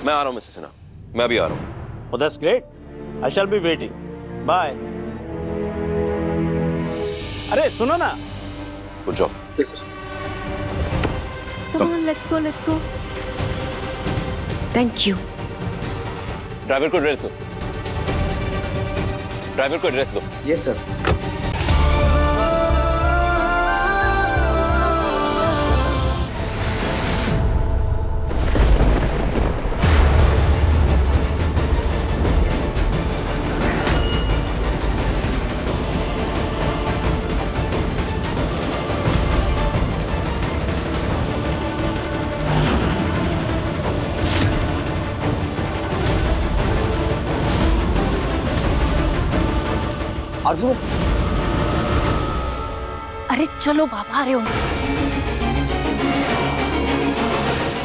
मैं आ रहा हूँ मिसेस सिन्हा, मैं अभी आ रहा हूँ। Oh, that's great. I shall be waiting. Bye. अरे सुनो ना। Good job. Yes, sir. Come on, let's go, let's go. Thank you. Driver को एड्रेस दो, ड्राइवर को एड्रेस दो। Yes, sir. आरज़ू, अरे चलो बाबा आ रहे हो।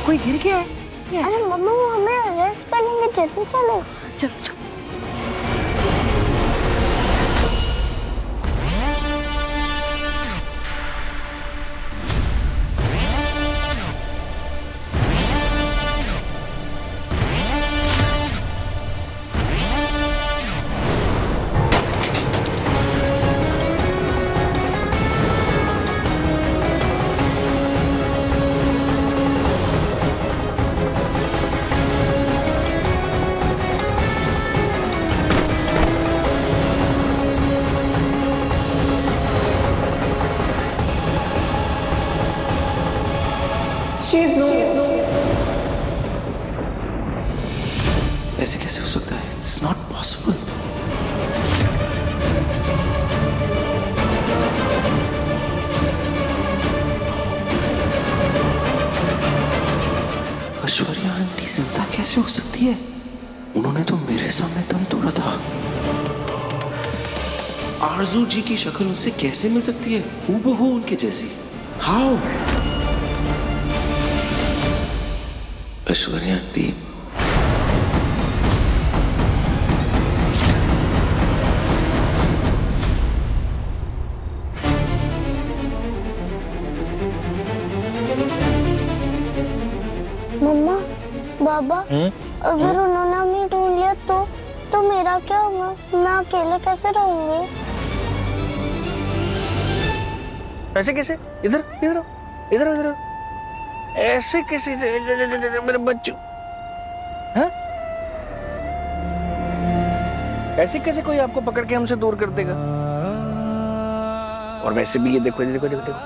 कोई गिर गया है? अरे मम्मा वो हमें अरेस्ट करेंगे, जल्दी चलो। चलो चलो। ऐसे कैसे हो सकता है? It's not possible. Aishwarya aunty जिंदा कैसे हो सकती है? उन्होंने तो मेरे सामने दम तोड़ा था। आरजू जी की शक्ल उनसे कैसे मिल सकती है? हूबहू उनके जैसी। हाउ? ऐश्वर्या आंटी मम्मा, बाबा, अगर उन्होंने हमें ढूंढ लिया तो मेरा क्या होगा? मैं अकेले कैसे रहूंगी? ऐसे कैसे? इधर इधर इधर इधर ऐसे कैसे? मेरे बच्चों, हाँ? ऐसे कैसे कोई आपको पकड़ के हमसे दूर कर देगा? और वैसे भी ये देखो देखो देखो देखो,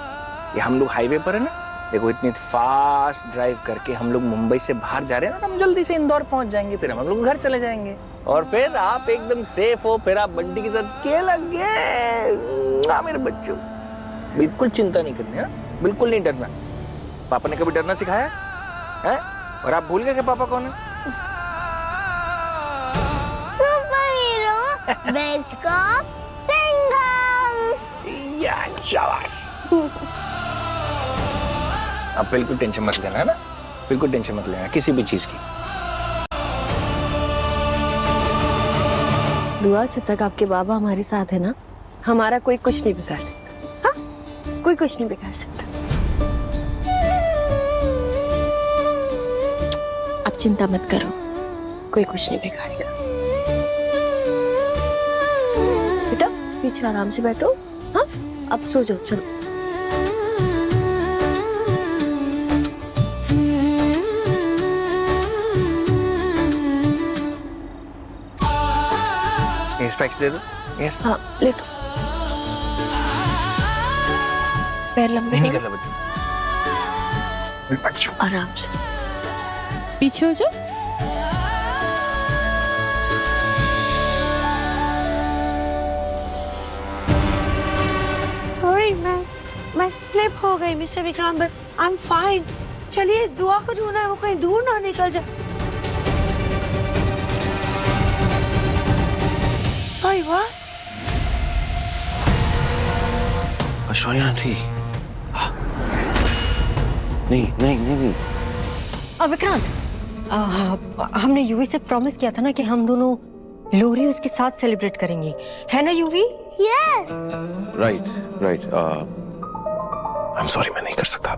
ये हम लोग हाईवे पर है ना, देखो इतनी फास्ट ड्राइव करके हम लोग मुंबई से बाहर जा रहे हैं ना, हम जल्दी से इंदौर पहुंच जाएंगे, फिर हम लोग घर चले जाएंगे और फिर आप एकदम सेफ हो, फिर आप बंटी के साथ खेलेंगे। हाँ मेरे बच्चों, बिल्कुल चिंता नहीं करनी है, बिल्कुल नहीं डरना। पापा ने कभी डरना सिखाया है? और आप भूल गए कि पापा कौन है? Super hero, best cop, Singham. या शाबाश। आप बिल्कुल टेंशन मत लेना, है ना? बिल्कुल टेंशन मत लेना किसी भी चीज की। दुआ, जब तक आपके बाबा हमारे साथ है ना, हमारा कोई कुछ नहीं बिगाड़ सकता। हाँ, कोई कुछ नहीं बिगाड़ सकता। आप चिंता मत करो, कोई कुछ नहीं बिगाड़ेगा। बेटा पीछे आराम से बैठो। हाँ, अब सो जाओ, चलो। स्पेक्स दे दो। यस। हाँ, लेटो। पैर लंबे नहीं करो। कर बच्चों, आराम से पीछे हो जाओ। मैं स्लिप हो गई mister Vikrant, but I am fine. चलिए दुआ को ढूंढना है, वो कहीं दूर ना निकल जाए। Sorry, what? ऐश्वर्या आंटी, नहीं नहीं नहीं। विक्रांत, हमने यूवी से प्रॉमिस किया था ना कि हम दोनों लोहरी उसके साथ सेलिब्रेट करेंगे, है ना UV? Yes. Right right. I am sorry, मैं नहीं कर सकता।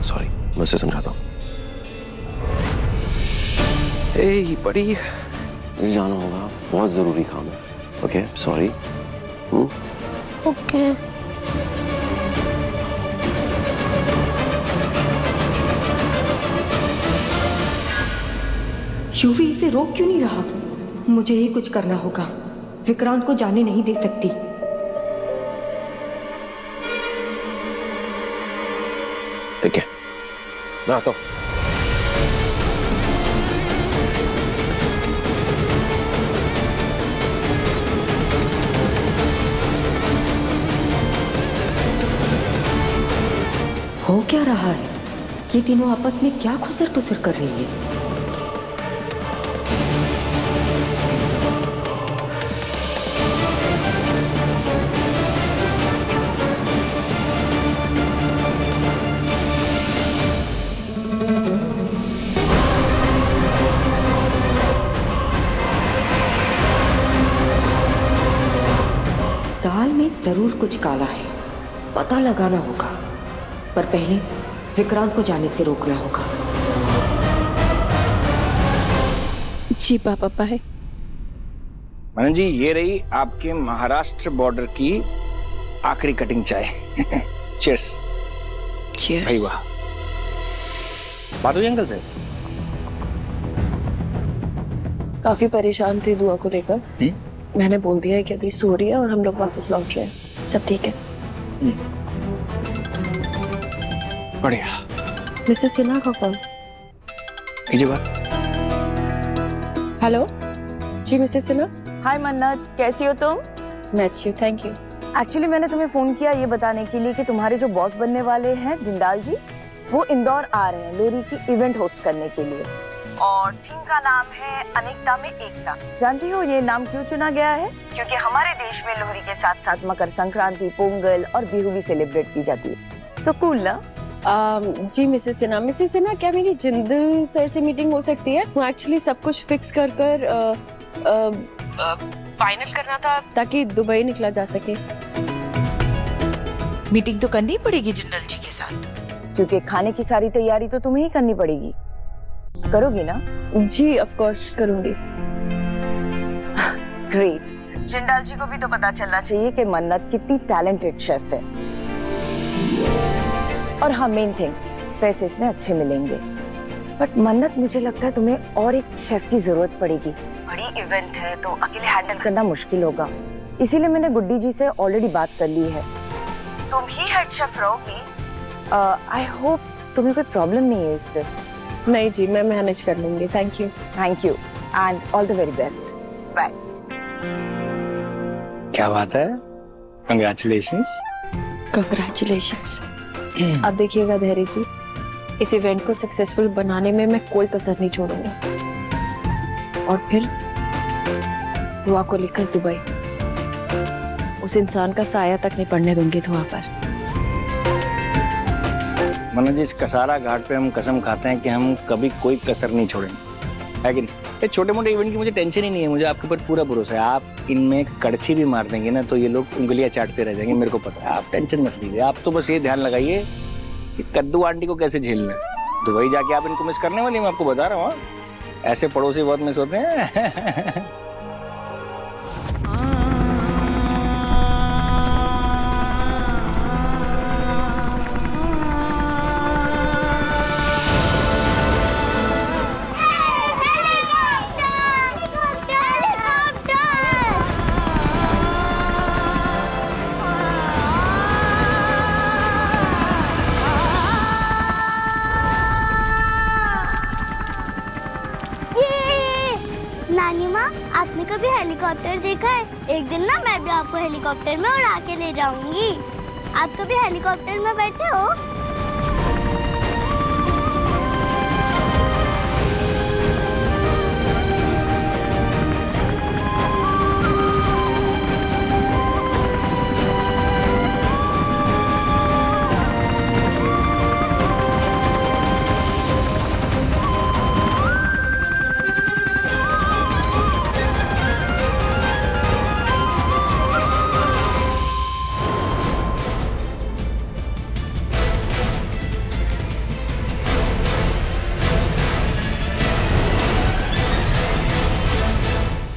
सॉरी, मैं उसे समझाता हूँ। ए बड़ी, मुझे जाना होगा, बहुत जरूरी काम है। Okay sorry. ओके। यूवी इसे रोक क्यों नहीं रहा? मुझे ही कुछ करना होगा। विक्रांत को जाने नहीं दे सकती। ठीक है, मैं आता हूँ। हो क्या रहा है? ये तीनों आपस में क्या खुसर पुसर कर रही है? दाल में जरूर कुछ काला है, पता लगाना होगा। पर पहले विक्रांत को जाने से रोकना होगा। जी पापा बाय। मनन जी, ये रही आपके महाराष्ट्र बॉर्डर की आखिरी कटिंग चाय। चीयर्स। चीयर्स। भाई वाह। बात हुई अंकल से? काफी परेशान थे दुआ को लेकर। मैंने बोल दिया है कि अभी सो रही है और हम लोग वापस लौट रहे हैं। सब ठीक है। बढ़िया। मिसेस सिन्हा का कॉल। कीजिए बात। हेलो जी मिसेस सिन्हा। हाय मन्नत, कैसी हो तुम? मैं अच्छी हूँ, थैंक यू। एक्चुअली मैंने तुम्हें फोन किया ये बताने के लिए कि तुम्हारे जो बॉस बनने वाले हैं जिंदाल जी, वो इंदौर आ रहे हैं लोरी की इवेंट होस्ट करने के लिए। और थीम का नाम है अनेकता में एकता। जानती हो ये नाम क्यों चुना गया है? क्योंकि हमारे देश में लोहरी के साथ साथ मकर संक्रांति, पोंगल और बिहू भी सेलिब्रेट की जाती है। सो कूल ना? जी मिसेस सिन्हा, क्या मेरी जिंदल सर से मीटिंग हो सकती है? वो एक्चुअली सब कुछ फिक्स कर फाइनल करना था ताकि दुबई निकला जा सके। मीटिंग तो करनी पड़ेगी जिंदल जी के साथ, क्योंकि खाने की सारी तैयारी तो तुम्हें ही करनी पड़ेगी। करोगी ना? जी ऑफ कोर्स करूंगी। ग्रेट। जिंदाल जी को भी तो पता चलना चाहिए कि मन्नत कितनी टैलेंटेड शेफ है। और हाँ, मेन थिंग, पैसे इसमें अच्छे मिलेंगे। बट मन्नत, मुझे लगता है तुम्हें और एक शेफ की जरूरत पड़ेगी। बड़ी इवेंट है तो अकेले हैंडल करना मुश्किल होगा। इसीलिए मैंने गुड्डी जी से ऑलरेडी बात कर ली है। तुम ही हेड शेफ रहोगी। आई होप तुम्हें कोई प्रॉब्लम नहीं है इससे। नहीं जी, मैं मैनेज कर लूंगी। Thank you. Thank you and all the very best. Bye. क्या बात है, कंग्रेचुलेशंस। कंग्रेचुलेशंस। अब देखिएगा धैर्य जी, इस इवेंट को सक्सेसफुल बनाने में मैं कोई कसर नहीं छोड़ूंगा। और फिर दुआ को लेकर दुबई, उस इंसान का साया तक नहीं पड़ने दूंगी दुआ पर। मनोज जी, इस कसारा घाट पे हम कसम खाते हैं कि हम कभी कोई कसर नहीं छोड़ेंगे, है कि नहीं? ये छोटे मोटे इवेंट की मुझे टेंशन ही नहीं है। मुझे आपके ऊपर पूरा भरोसा है। आप इनमें एक कड़छी भी मार देंगे ना तो ये लोग उंगलियां चाटते रह जाएंगे, मेरे को पता है। आप टेंशन मत लीजिए। आप तो बस ये ध्यान लगाइए कि कद्दू आंटी को कैसे झेलना है। दुबई जाके आप इनको मिस करने वाली, मैं आपको बता रहा हूँ। ऐसे पड़ोसी बहुत मिस होते हैं। नानी माँ, आपने कभी हेलीकॉप्टर देखा है? एक दिन ना मैं भी आपको हेलीकॉप्टर में उड़ा के ले जाऊंगी। आप कभी हेलीकॉप्टर में बैठे हो?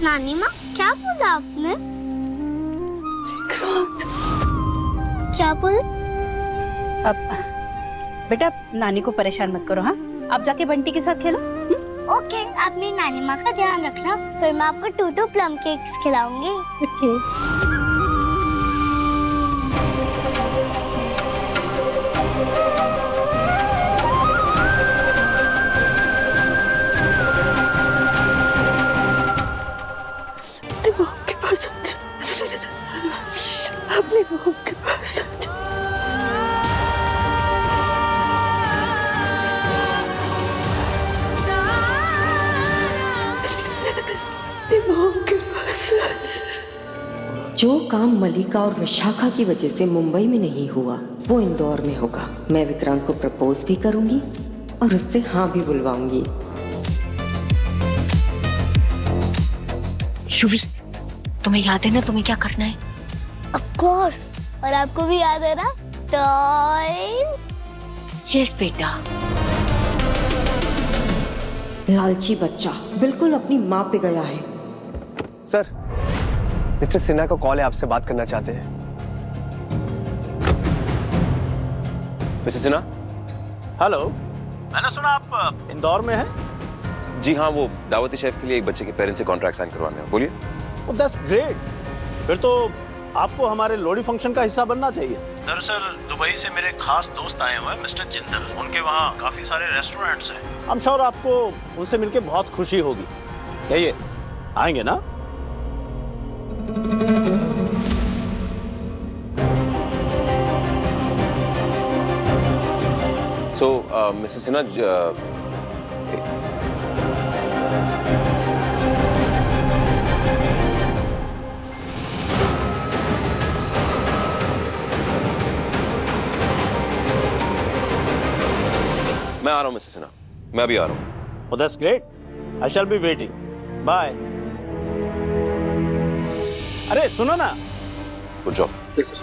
नानी माँ क्या बोला आपने? क्या बोला? अब बेटा नानी को परेशान मत करो, हाँ? आप जाके बंटी के साथ खेलो। ओके, आप मेरी नानी माँ का ध्यान रखना, फिर मैं आपको 2 प्लम केक्स खिलाऊंगी। ओके। मॉम के पास आ जा, अपनी मॉम के पास आ जा। मॉम के पास आ जा। जो काम मलिका और विशाखा की वजह से मुंबई में नहीं हुआ वो इंदौर में होगा। मैं विक्रांत को प्रपोज भी करूंगी और उससे हाँ भी बुलवाऊंगी। युवी, तुम्हें याद है ना तुम्हें क्या करना है? ऑफ कोर्स, और आपको भी याद है ना? यस बेटा। लालची बच्चा बिल्कुल अपनी माँ पे गया है। सर, मिस्टर सिन्हा का कॉल है, आपसे बात करना चाहते हैं। मिस्टर सिन्हा। हेलो, मैंने सुना आप इंदौर में हैं? जी हाँ, वो दावती शेफ के लिए एक बच्चे के पेरेंट्स से कॉन्ट्रैक्ट साइन करवाने हैं। बोलिए। Oh, that's great. फिर तो आपको हमारे लोहड़ी फंक्शन का हिस्सा बनना चाहिए। दरअसल दुबई से मेरे खास दोस्त आए हुए हैं, मिस्टर जिंदल। उनके वहाँ काफी सारे रेस्टोरेंट्स हैं। I'm sure आपको उनसे मिलके बहुत खुशी होगी। कहिए, आएंगे ना? So, मिस्टर सिन्हा, मैं आ रहा हूँ मिस्टर सिन्हा, मैं अभी आ रहा हूँ। Oh, that's great. I shall be waiting. Bye. अरे सुनो ना। Good job. Yes sir.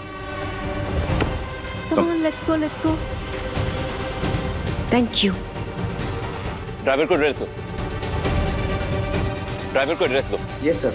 Come on, let's go, let's go. Thank you. Driver को एड्रेस दो। ड्राइवर को एड्रेस दो। Yes sir.